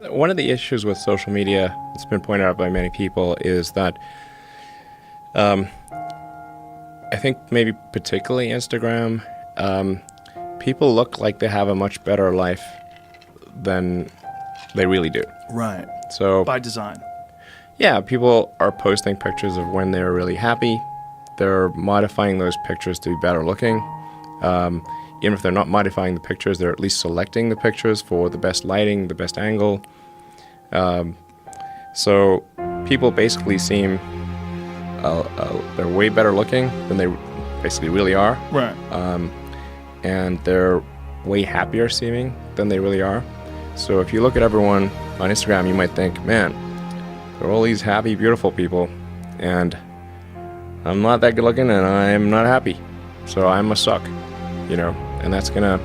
One of the issues with social media, it's been pointed out by many people, is that I think maybe particularly Instagram, people look like they have a much better life than they really do. Right. So By design. yeah, people are posting pictures of when they're really happy. They're modifying those pictures to be better looking. Even if they're not modifying the pictures, they're at least selecting the pictures for the best lighting, the best angle. So people basically seem they're way better looking than they basically really are. Right. And they're way happier seeming than they really are. So if you look at everyone on Instagram, you might think, man, there are all these happy, beautiful people, and I'm not that good looking and I'm not happy. So I must suck, and that's gonna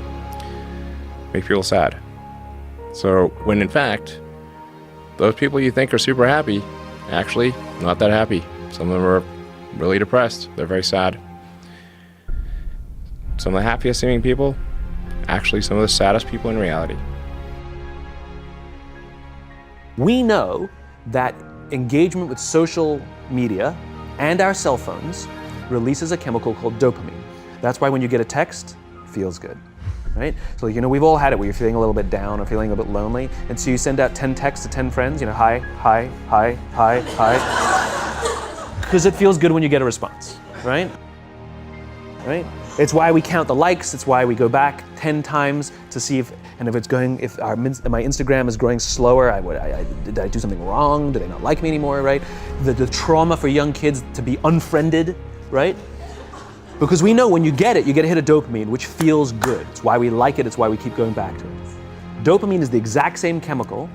make people sad. So when in fact, those people you think are super happy, actually not that happy. Some of them are really depressed. They're very sad. Some of the happiest seeming people, actually some of the saddest people in reality. We know that engagement with social media and our cell phones releases a chemical called dopamine. That's why when you get a text, it feels good, right? So we've all had it where you're feeling a little bit down or feeling a bit lonely, and so you send out 10 texts to 10 friends, hi, hi, hi, hi, hi, because it feels good when you get a response, right? Right? It's why we count the likes. It's why we go back 10 times to see if my Instagram is growing slower. Did I do something wrong? Do they not like me anymore? Right? The trauma for young kids to be unfriended, right? Because we know when you get a hit of dopamine, which feels good. It's why we like it. It's why we keep going back to it. Dopamine is the exact same chemical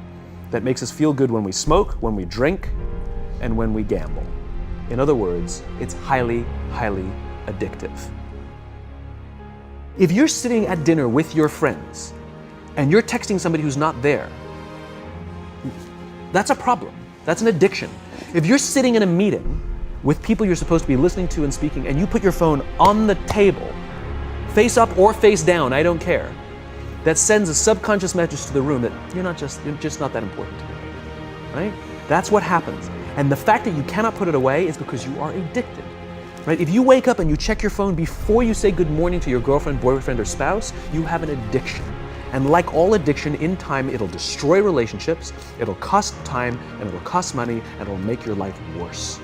that makes us feel good when we smoke, when we drink, and when we gamble. In other words, it's highly, highly addictive. If you're sitting at dinner with your friends and you're texting somebody who's not there, that's a problem. That's an addiction. If you're sitting in a meeting with people you're supposed to be listening to and speaking, and you put your phone on the table, face up or face down, I don't care, that sends a subconscious message to the room that you're just not that important to me, right? That's what happens. And the fact that you cannot put it away is because you are addicted. Right? If you wake up and you check your phone before you say good morning to your girlfriend, boyfriend, or spouse, you have an addiction. And like all addiction, in time, it'll destroy relationships, it'll cost time, and it'll cost money, and it'll make your life worse.